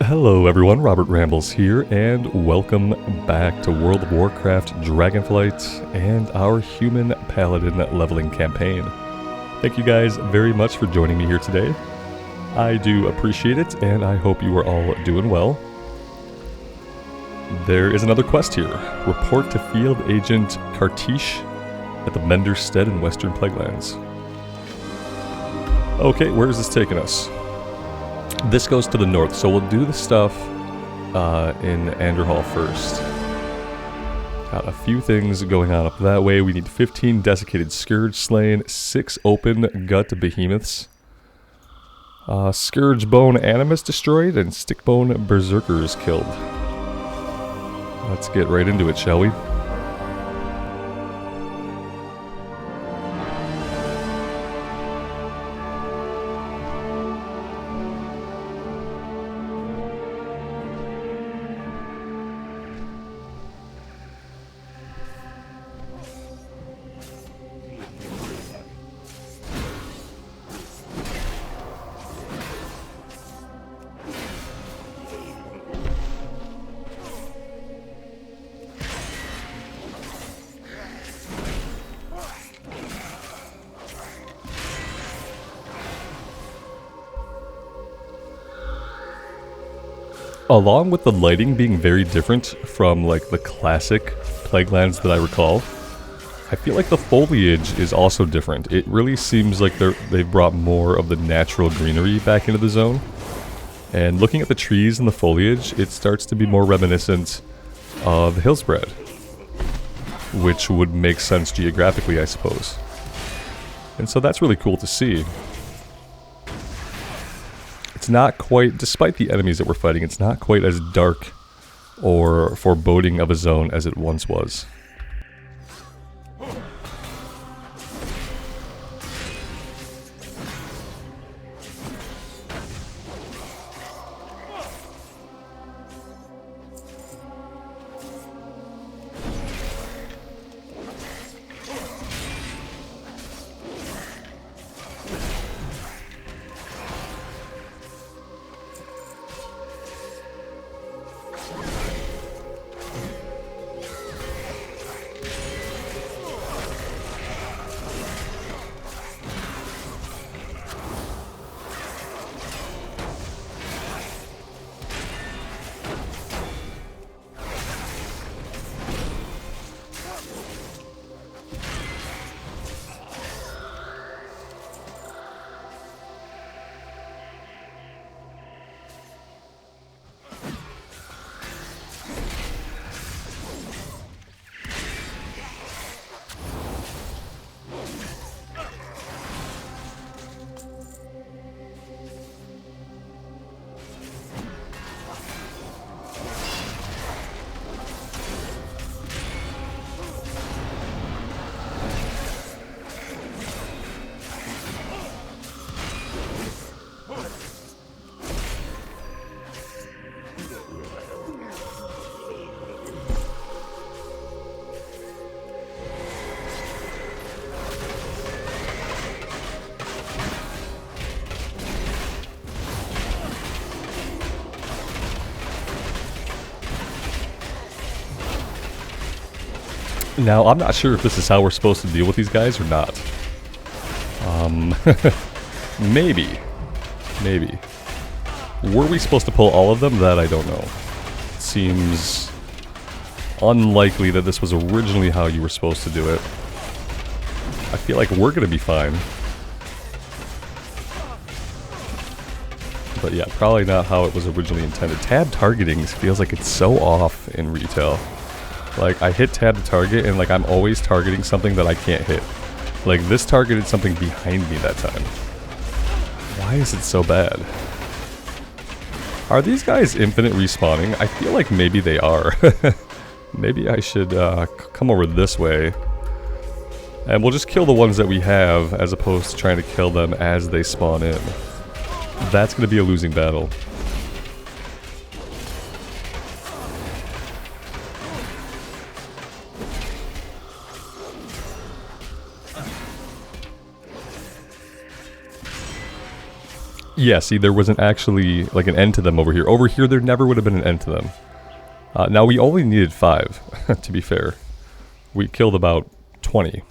Hello everyone, Robert Rambles here, and welcome back to World of Warcraft Dragonflight and our Human Paladin leveling campaign. Thank you guys very much for joining me here today. I do appreciate it, and I hope you are all doing well. There is another quest here. Report to Field Agent Kartish at the Mender's Stead in Western Plaguelands. Okay, where is this taking us? This goes to the north, so we'll do the stuff in Andorhal first. Got a few things going on up that way. We need 15 desiccated scourge slain, 6 open gut behemoths, scourge bone animus destroyed, and stickbone berserkers killed. Let's get right into it, shall we? Along with the lighting being very different from like the classic Plaguelands that I recall, I feel like the foliage is also different. It really seems like they've brought more of the natural greenery back into the zone. And looking at the trees and the foliage, it starts to be more reminiscent of Hillspread, which would make sense geographically, I suppose. And so that's really cool to see. It's not quite, despite the enemies that we're fighting, it's not quite as dark or foreboding of a zone as it once was. Now, I'm not sure if this is how we're supposed to deal with these guys or not. Maybe. Maybe. Were we supposed to pull all of them? That I don't know. It seems unlikely that this was originally how you were supposed to do it. I feel like we're gonna be fine. But yeah, probably not how it was originally intended. Tab targeting feels like it's so off in retail. Like, I hit tab to target, and like, I'm always targeting something that I can't hit. Like, this targeted something behind me that time. Why is it so bad? Are these guys infinite respawning? I feel like maybe they are. Maybe I should come over this way. And we'll just kill the ones that we have, as opposed to trying to kill them as they spawn in. That's going to be a losing battle. Yeah, see, there wasn't actually like an end to them over here. Over here, there never would have been an end to them. Now, we only needed 5, to be fair. We killed about 20.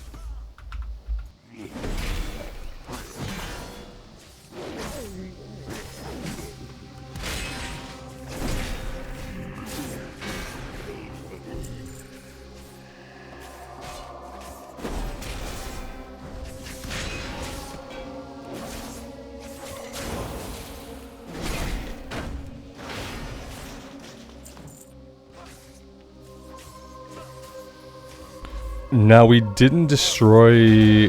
Now, we didn't destroy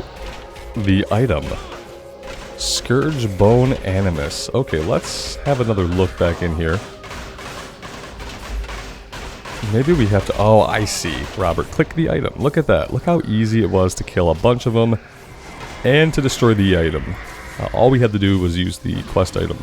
the item. Scourge Bone Animus. Okay, let's have another look back in here. Maybe we have to... Oh, I see. Robert, click the item. Look at that. Look how easy it was to kill a bunch of them and to destroy the item. All we had to do was use the quest item.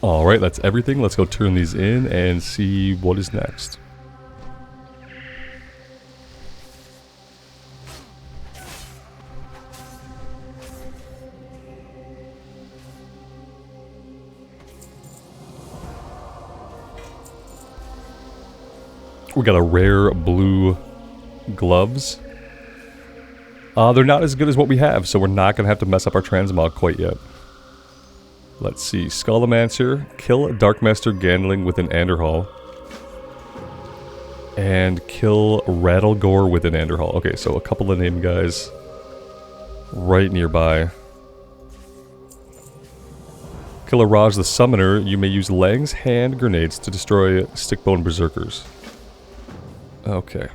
Alright, that's everything. Let's go turn these in and see what is next. We got a rare blue gloves. They're not as good as what we have, so we're not going to have to mess up our transmog quite yet. Let's see, Skullamancer, kill Darkmaster Gandling with an Andorhal. And kill Rattlegore with an Andorhal. Okay, so a couple of named guys right nearby. Kill a Raj the Summoner. You may use Lang's hand grenades to destroy Stickbone Berserkers. Okay.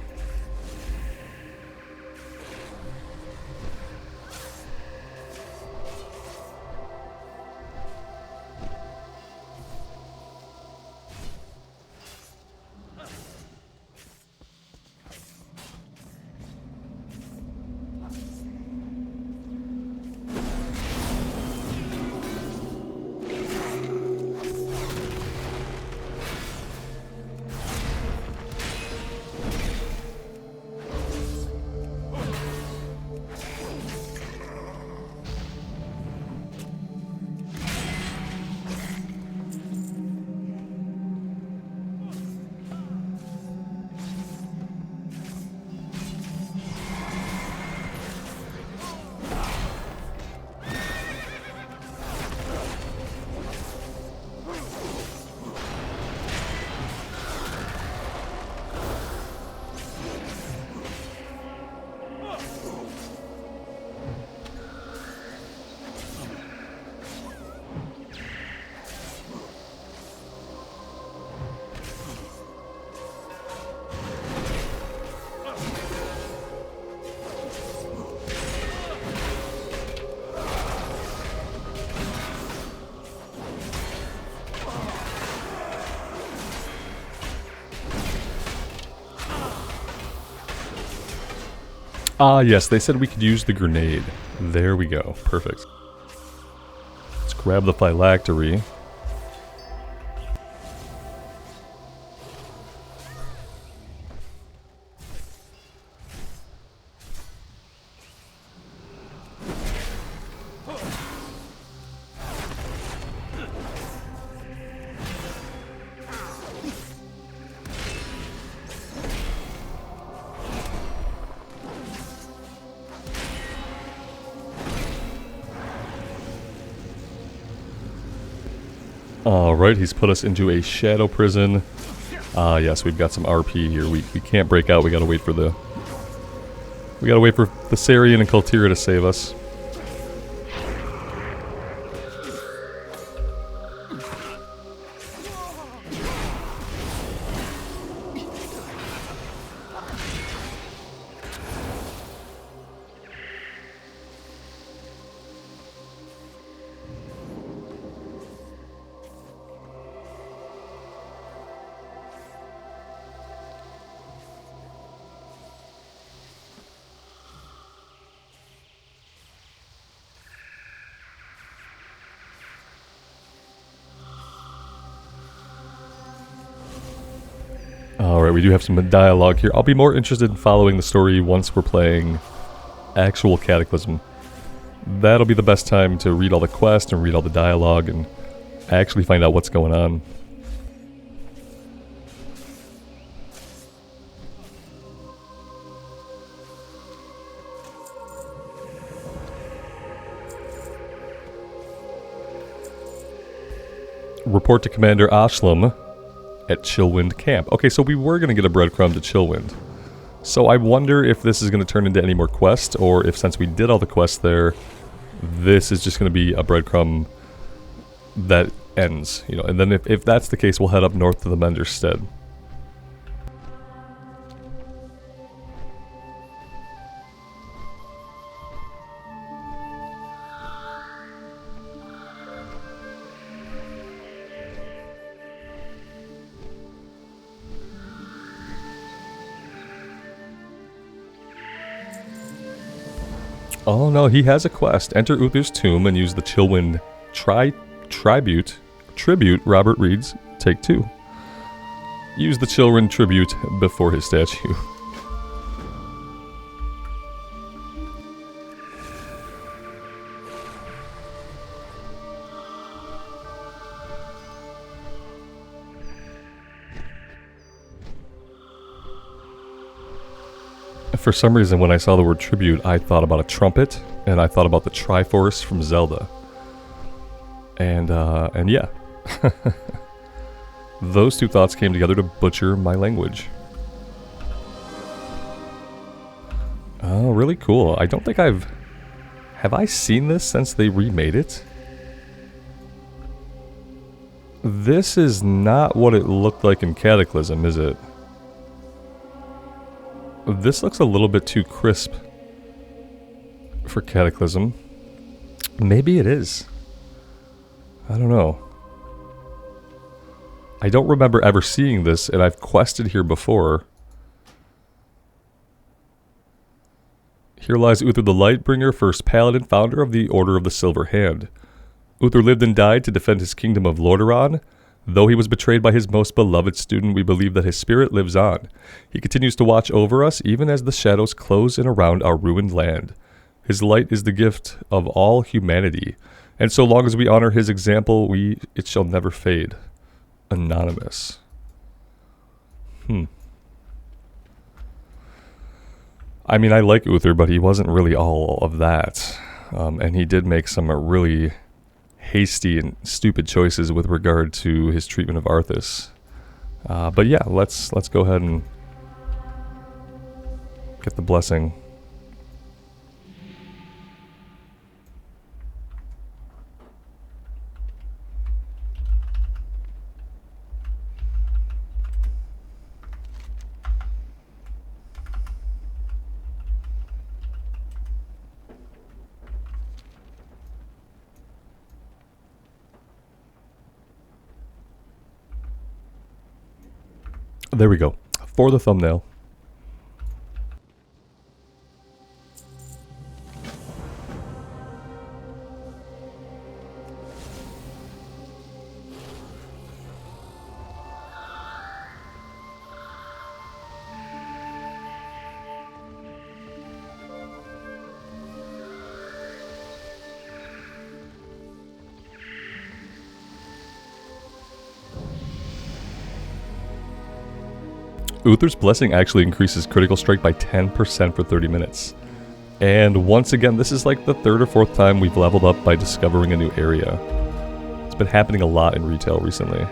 Ah, yes, they said we could use the grenade. There we go. Perfect. Let's grab the phylactery. Alright, he's put us into a shadow prison. Yes, we've got some RP here. We can't break out. We gotta wait for the Sarian and Kultira to save us. Alright, we do have some dialogue here. I'll be more interested in following the story once we're playing actual Cataclysm. That'll be the best time to read all the quests and read all the dialogue and actually find out what's going on. Report to Commander Ashlam at Chillwind Camp. Okay, so we were going to get a breadcrumb to Chillwind. So I wonder if this is going to turn into any more quests, or if since we did all the quests there, this is just going to be a breadcrumb that ends, you know. And then if that's the case, we'll head up north to the Menderstead. Oh no, he has a quest. Enter Uther's tomb and use the Chillwind tribute Robert reads. Take 2. Use the Chillwind tribute before his statue. For some reason, when I saw the word tribute, I thought about a trumpet, and I thought about the Triforce from Zelda. And yeah. Those two thoughts came together to butcher my language. Oh, really cool. I don't think Have I seen this since they remade it? This is not what it looked like in Cataclysm, is it? This looks a little bit too crisp for Cataclysm. Maybe it is. I don't know. I don't remember ever seeing this, and I've quested here before. Here lies Uther the Lightbringer, first paladin, founder of the Order of the Silver Hand. Uther lived and died to defend his kingdom of Lordaeron. Though he was betrayed by his most beloved student, we believe that his spirit lives on. He continues to watch over us, even as the shadows close in around our ruined land. His light is the gift of all humanity, and so long as we honor his example, it shall never fade. Anonymous. I mean, I like Uther, but he wasn't really all of that. And he did make some really hasty and stupid choices with regard to his treatment of Arthas. But yeah, let's go ahead and get the blessing. There we go. For the thumbnail. Uther's Blessing actually increases critical strike by 10% for 30 minutes. And once again, this is like the 3rd or 4th time we've leveled up by discovering a new area. It's been happening a lot in retail recently.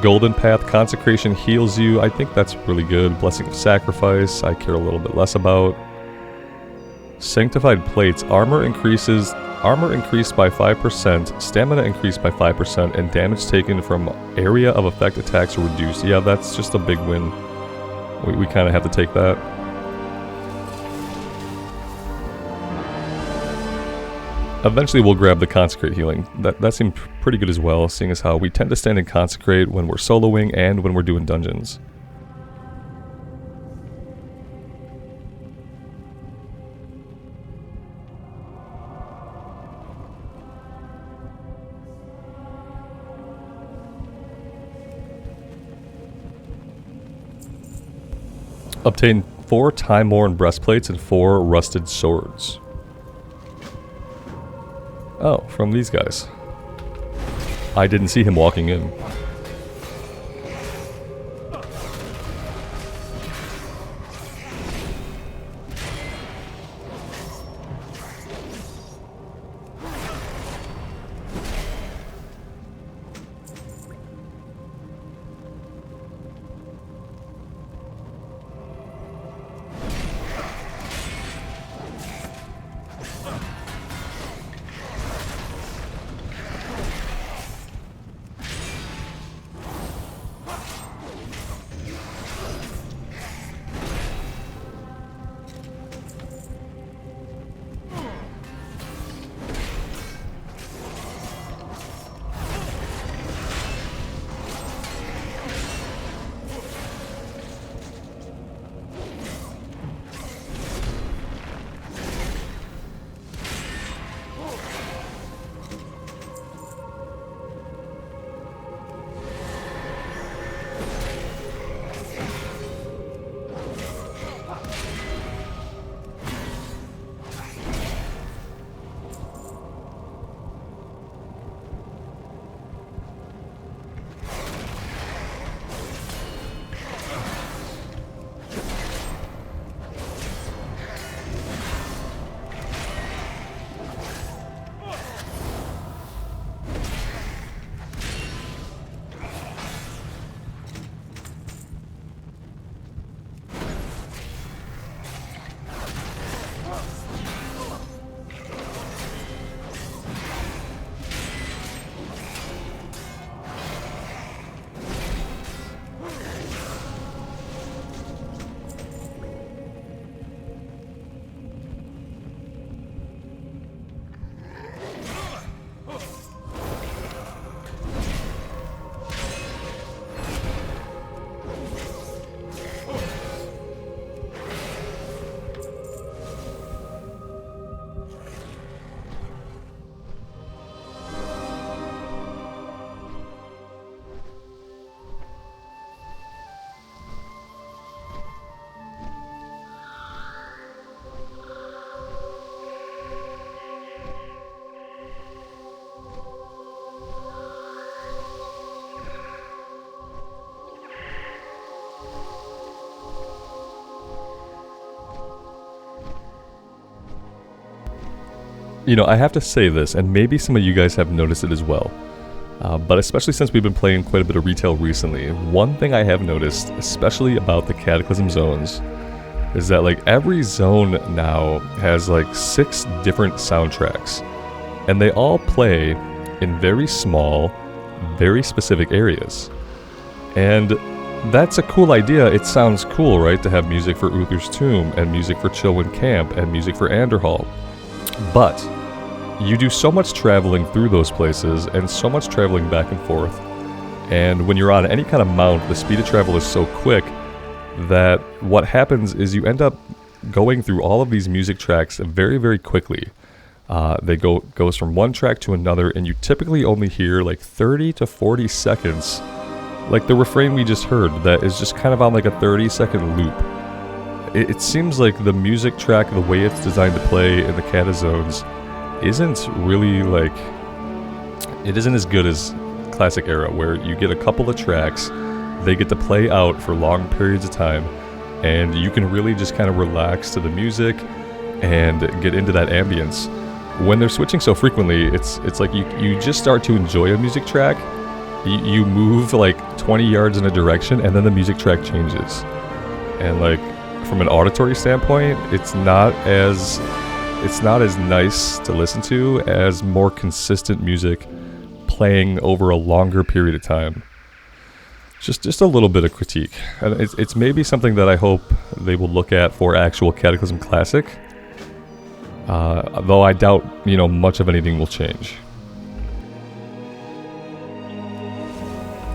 Golden Path Consecration heals you. I think that's really good. Blessing of Sacrifice, I care a little bit less about. Sanctified Plates, armor increased by 5%, stamina increased by 5%, and damage taken from area of effect attacks reduced. Yeah, that's just a big win. We kind of have to take that. Eventually we'll grab the Consecrate healing. That seemed pretty good as well, seeing as how we tend to stand in Consecrate when we're soloing and when we're doing dungeons. Obtain 4 time-worn breastplates and 4 rusted swords. Oh, from these guys. I didn't see him walking in. You know, I have to say this, and maybe some of you guys have noticed it as well, but especially since we've been playing quite a bit of retail recently, one thing I have noticed, especially about the Cataclysm zones, is that like every zone now has like 6 different soundtracks, and they all play in very small, very specific areas. And that's a cool idea. It sounds cool, right, to have music for Uther's Tomb, and music for Chillwind Camp, and music for Andorhal. But you do so much traveling through those places, and so much traveling back and forth, and when you're on any kind of mount, the speed of travel is so quick that what happens is you end up going through all of these music tracks very, very quickly. They goes from one track to another, and you typically only hear like 30 to 40 seconds, like the refrain we just heard, that is just kind of on like a 30-second loop. It seems like the music track, the way it's designed to play in the Cata zones, isn't really like, it isn't as good as Classic Era, where you get a couple of tracks, they get to play out for long periods of time, and you can really just kind of relax to the music and get into that ambience. when they're switching so frequently, it's like you just start to enjoy a music track. You move like 20 yards in a direction, and then the music track changes. And like from an auditory standpoint, it's not as nice to listen to as more consistent music playing over a longer period of time. Just a little bit of critique. And it's maybe something that I hope they will look at for actual Cataclysm Classic. Though I doubt, much of anything will change.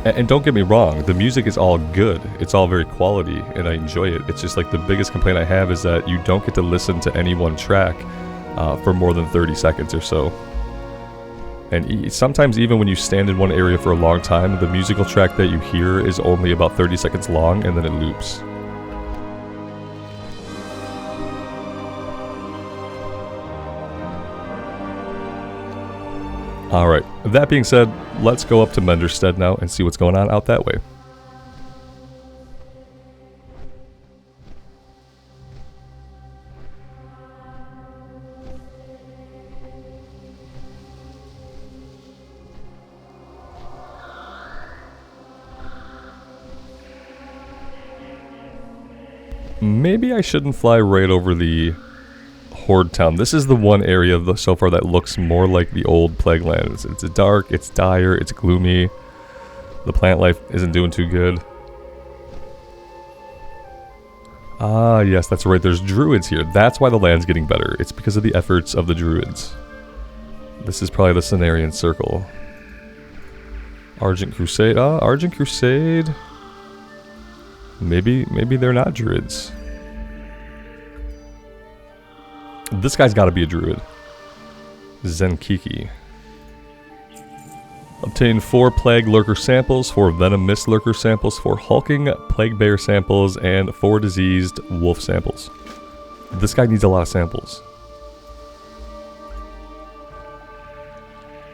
And don't get me wrong, the music is all good. It's all very quality, and I enjoy it. It's just like the biggest complaint I have is that you don't get to listen to any one track for more than 30 seconds or so. And sometimes even when you stand in one area for a long time, the musical track that you hear is only about 30 seconds long, and then it loops. Alright, that being said, let's go up to Menderstead now and see what's going on out that way. Maybe I shouldn't fly right over the Horde Town. This is the one area so far that looks more like the old Plague Land. It's dark, it's dire, it's gloomy. The plant life isn't doing too good. Ah, yes, that's right. There's druids here. That's why the land's getting better. It's because of the efforts of the druids. This is probably the Cenarian Circle. Argent Crusade. Ah, Argent Crusade. Maybe they're not druids. This guy's got to be a druid. Zenkiki. Obtain 4 Plague Lurker samples, 4 Venom Mist Lurker samples, 4 Hulking Plague Bear samples, and 4 Diseased Wolf samples. This guy needs a lot of samples.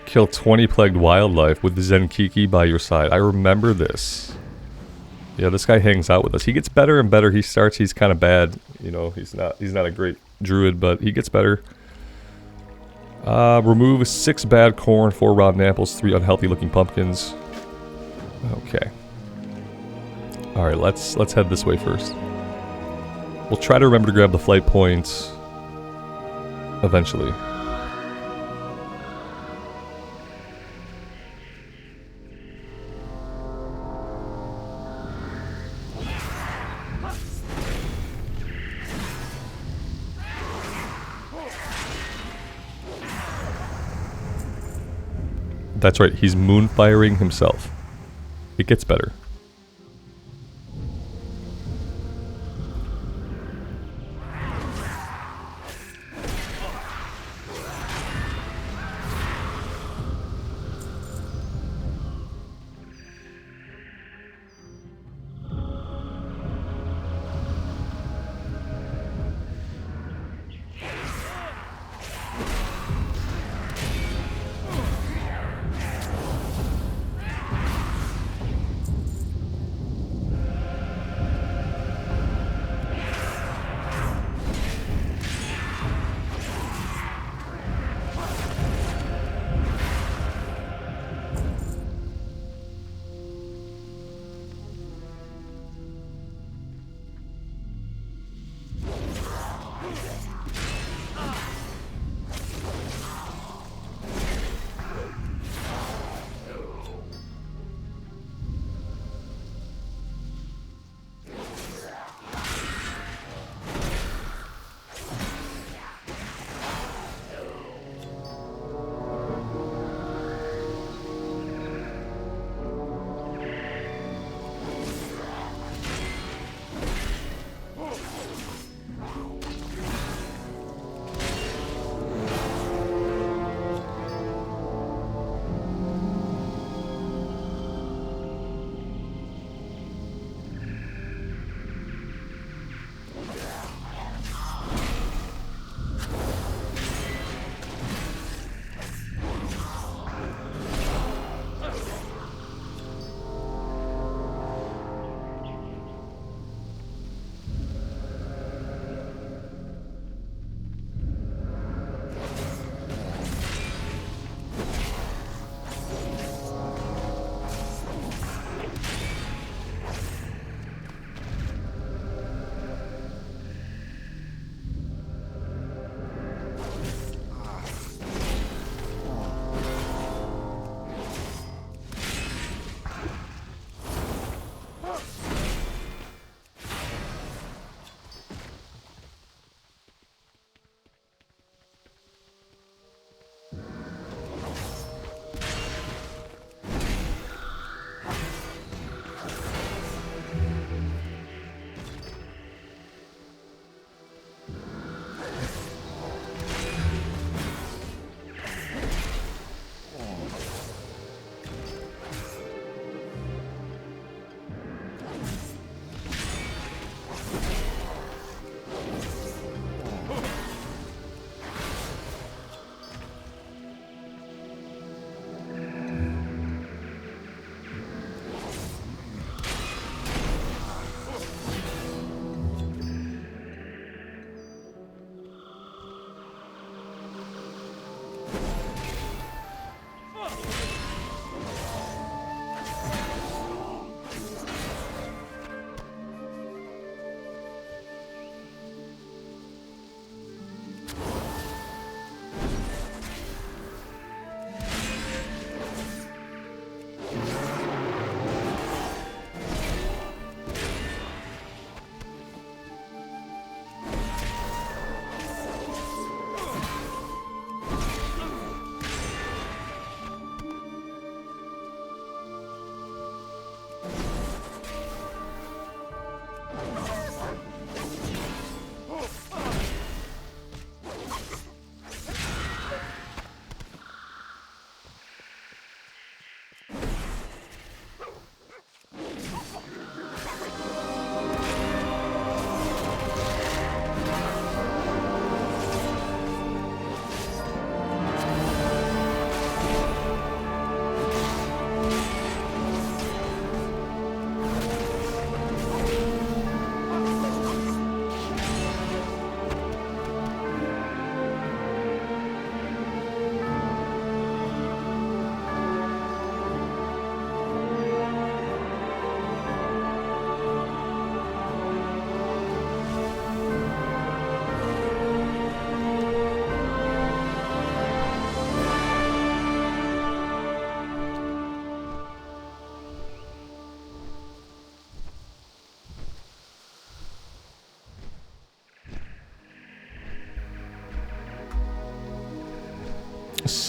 Kill 20 Plagued Wildlife with the Zenkiki by your side. I remember this. Yeah, this guy hangs out with us. He gets better and better. He's kind of bad. He's not a great druid, but he gets better. Remove 6 bad corn, 4 rotten apples, 3 unhealthy looking pumpkins. Okay. Alright, let's head this way first. We'll try to remember to grab the flight points eventually. That's right, he's moonfiring himself. It gets better.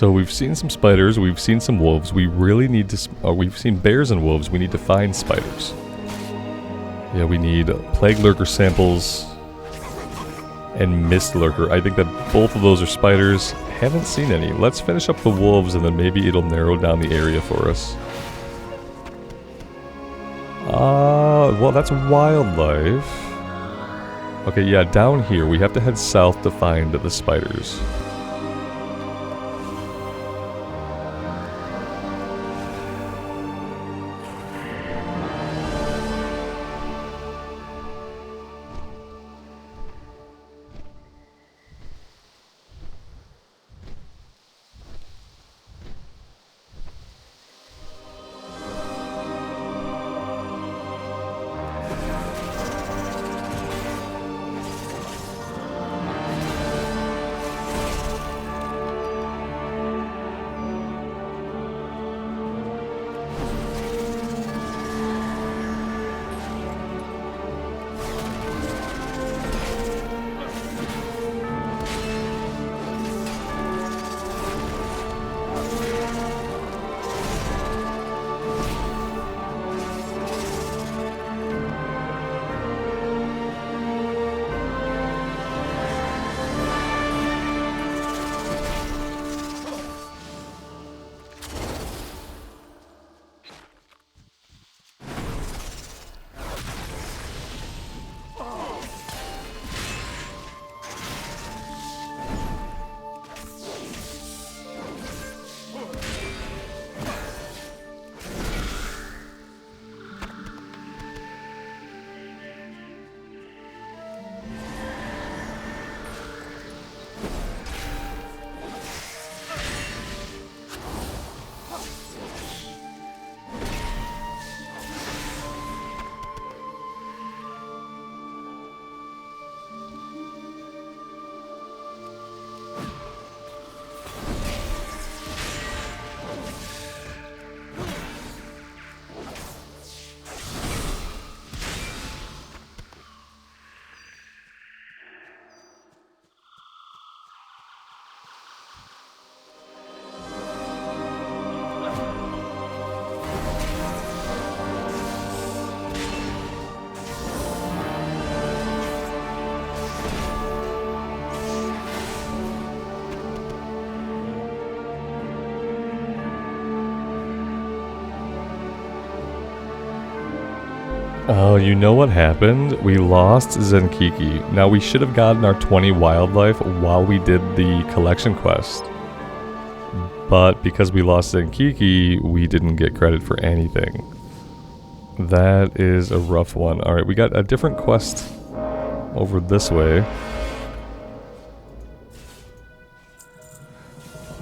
So we've seen some spiders, we've seen some wolves. We really need to... we've seen bears and wolves. We need to find spiders. Yeah, we need plague lurker samples and mist lurker. I think that both of those are spiders. Haven't seen any. Let's finish up the wolves and then maybe it'll narrow down the area for us. Well, that's wildlife. Okay, yeah, down here. We have to head south to find the spiders. Oh, you know what happened? We lost Zenkiki. Now, we should have gotten our 20 wildlife while we did the collection quest. But because we lost Zenkiki, we didn't get credit for anything. That is a rough one. Alright, we got a different quest over this way.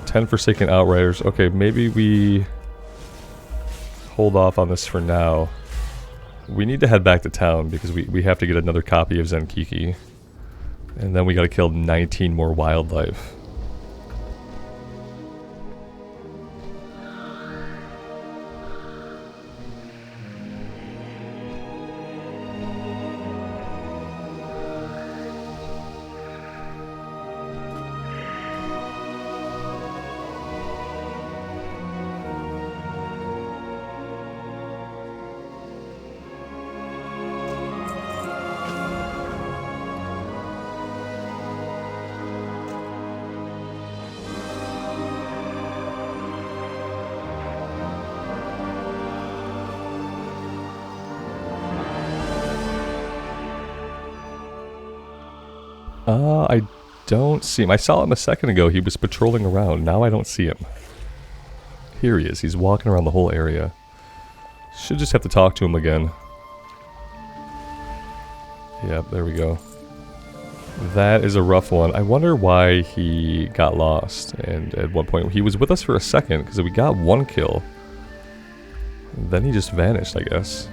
10 Forsaken Outriders. Okay, maybe we hold off on this for now. We need to head back to town because we have to get another copy of Zenkiki. And then we gotta kill 19 more wildlife. I don't see him. I saw him a second ago. He was patrolling around. Now I don't see him. Here he is. He's walking around the whole area. Should just have to talk to him again. Yep, there we go. That is a rough one. I wonder why he got lost. And at one point, he was with us for a second because we got one kill. Then he just vanished, I guess.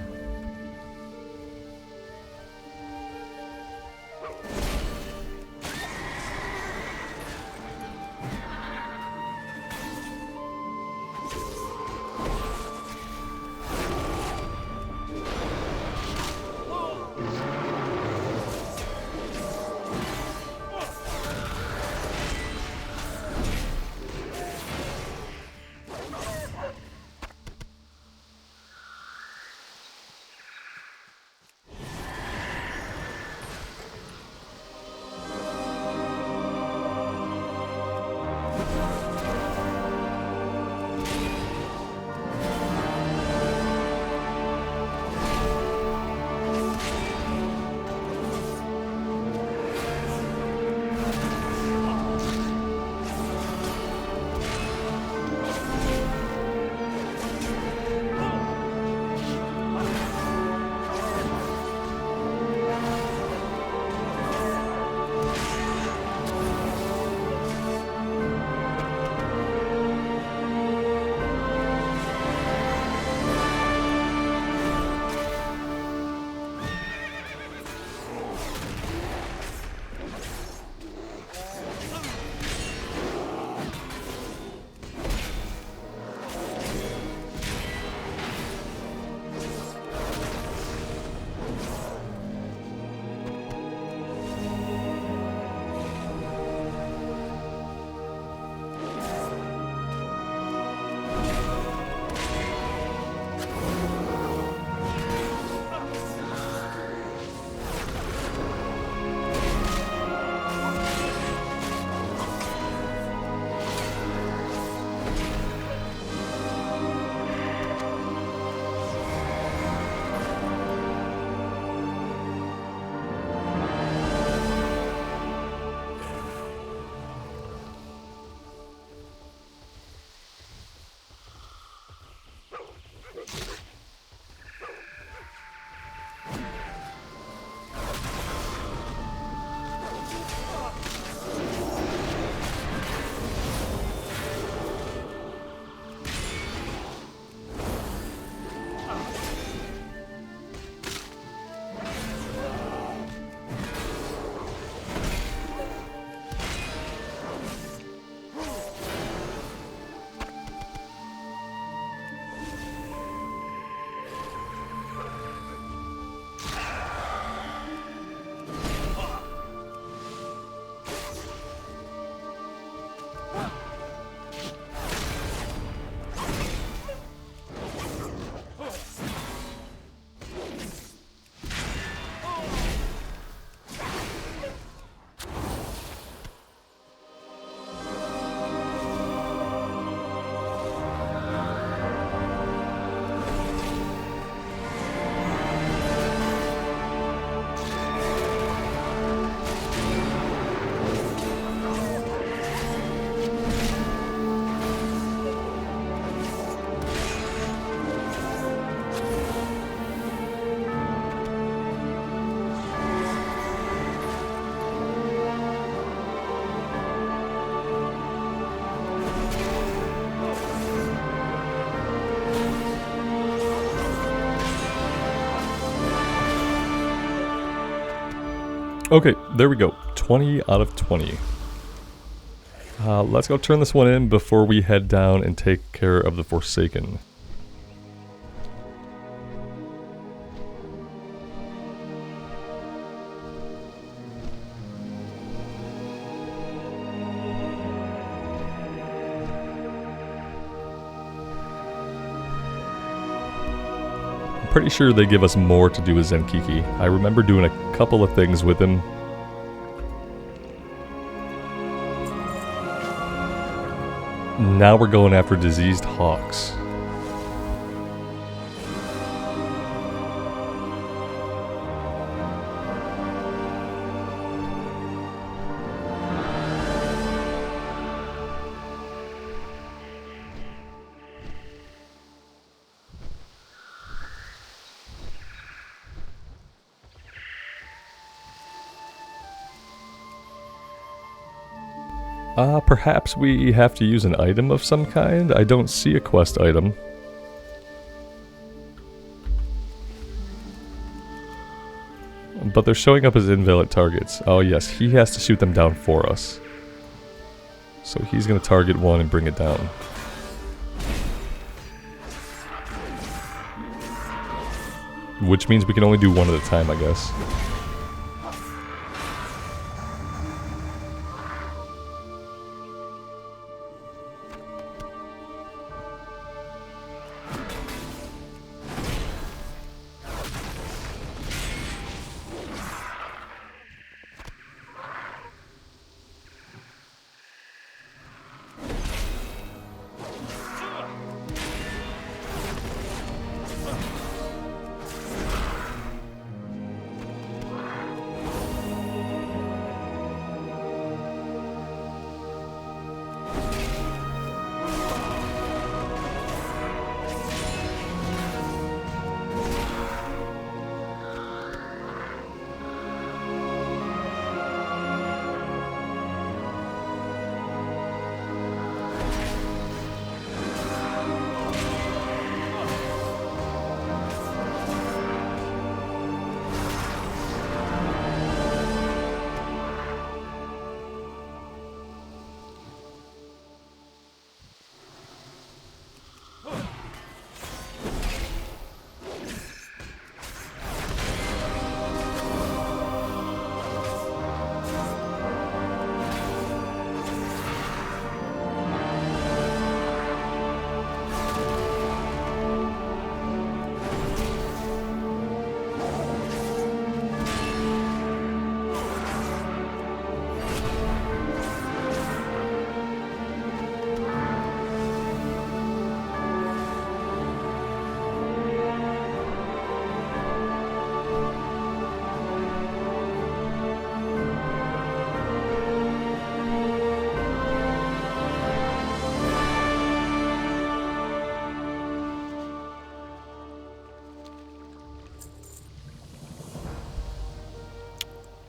Okay, there we go. 20 out of 20. Let's go turn this one in before we head down and take care of the Forsaken. Pretty sure they give us more to do with Zenkiki. I remember doing a couple of things with him. Now we're going after diseased hawks. Perhaps we have to use an item of some kind? I don't see a quest item. But they're showing up as invalid targets. Oh yes, he has to shoot them down for us. So he's going to target one and bring it down. Which means we can only do one at a time, I guess.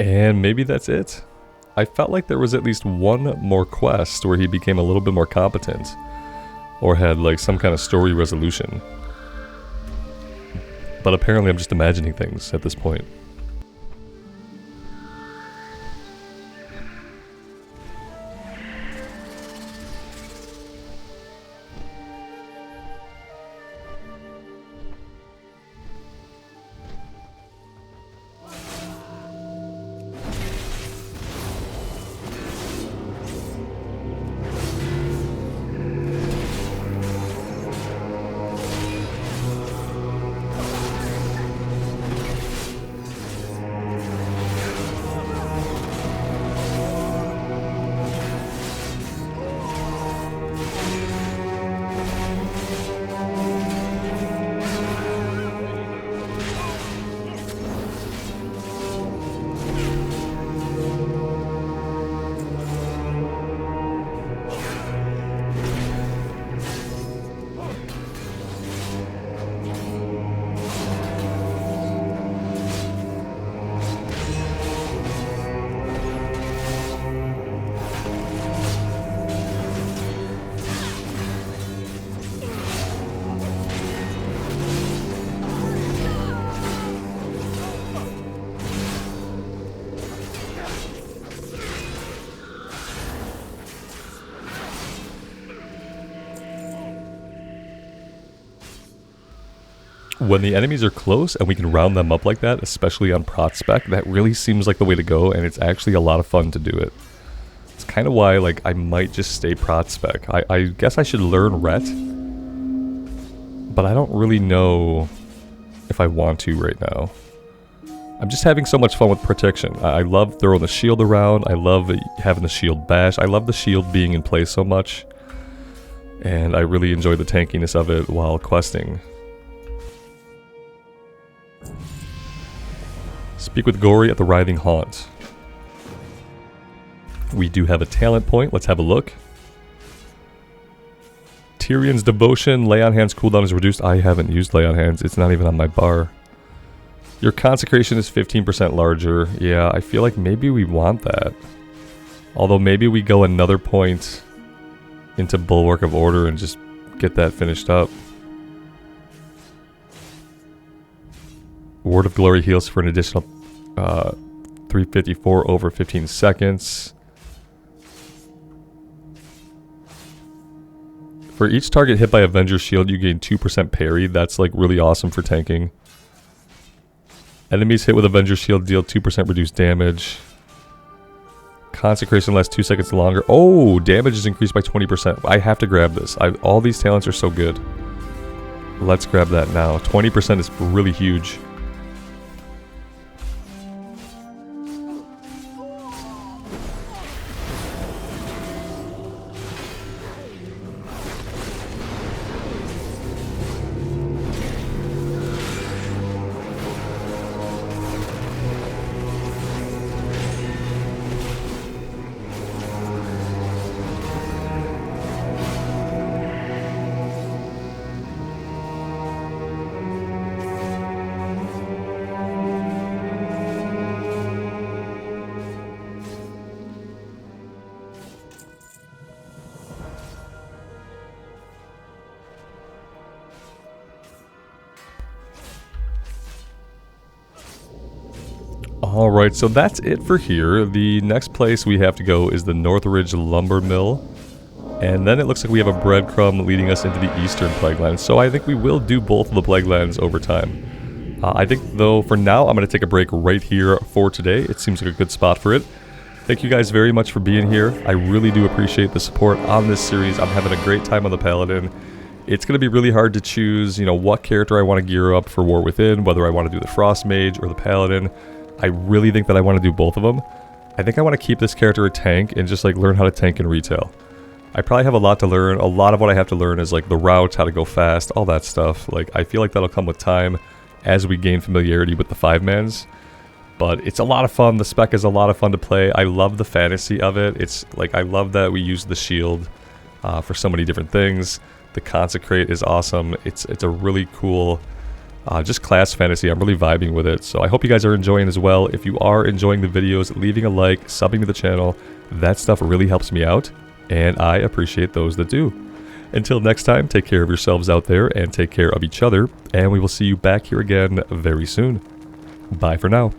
And maybe that's it. I felt like there was at least one more quest where he became a little bit more competent. Or had like some kind of story resolution. But apparently I'm just imagining things at this point. When the enemies are close and we can round them up like that, especially on prot spec, that really seems like the way to go, and it's actually a lot of fun to do it. It's kind of why, like, I might just stay prot spec. I guess I should learn ret, but I don't really know if I want to right now. I'm just having so much fun with protection. I love throwing the shield around. I love having the shield bash. I love the shield being in place so much, and I really enjoy the tankiness of it while questing. Speak with Gory at the Writhing Haunt. We do have a talent point. Let's have a look. Tyrion's Devotion. Lay on Hands cooldown is reduced. I haven't used Lay on Hands. It's not even on my bar. Your Consecration is 15% larger. Yeah, I feel like maybe we want that. Although maybe we go another point into Bulwark of Order and just get that finished up. Word of Glory heals for an additional 354 over 15 seconds. For each target hit by Avenger's Shield, you gain 2% parry. That's like really awesome for tanking. Enemies hit with Avenger's Shield deal 2% reduced damage. Consecration lasts 2 seconds longer. Oh, damage is increased by 20%. I have to grab this. All these talents are so good. Let's grab that now. 20% is really huge. Alright, so that's it for here. The next place we have to go is the Northridge Lumber Mill. And then it looks like we have a breadcrumb leading us into the Eastern Plaguelands. So I think we will do both of the Plaguelands over time. I think, though, for now, I'm going to take a break right here for today. It seems like a good spot for it. Thank you guys very much for being here. I really do appreciate the support on this series. I'm having a great time on the Paladin. It's going to be really hard to choose, you know, what character I want to gear up for War Within, whether I want to do the Frost Mage or the Paladin. I really think that I want to do both of them. I think I want to keep this character a tank and just like learn how to tank in retail. I probably have a lot to learn. A lot of what I have to learn is like the routes, how to go fast, all that stuff. Like I feel like that'll come with time as we gain familiarity with the 5-mans. But it's a lot of fun. The spec is a lot of fun to play. I love the fantasy of it. It's like I love that we use the shield for so many different things. The Consecrate is awesome. It's a really cool just class fantasy. I'm really vibing with it. So I hope you guys are enjoying as well. If you are enjoying the videos, leaving a like, subbing to the channel, that stuff really helps me out. And I appreciate those that do. Until next time, take care of yourselves out there and take care of each other. And we will see you back here again very soon. Bye for now.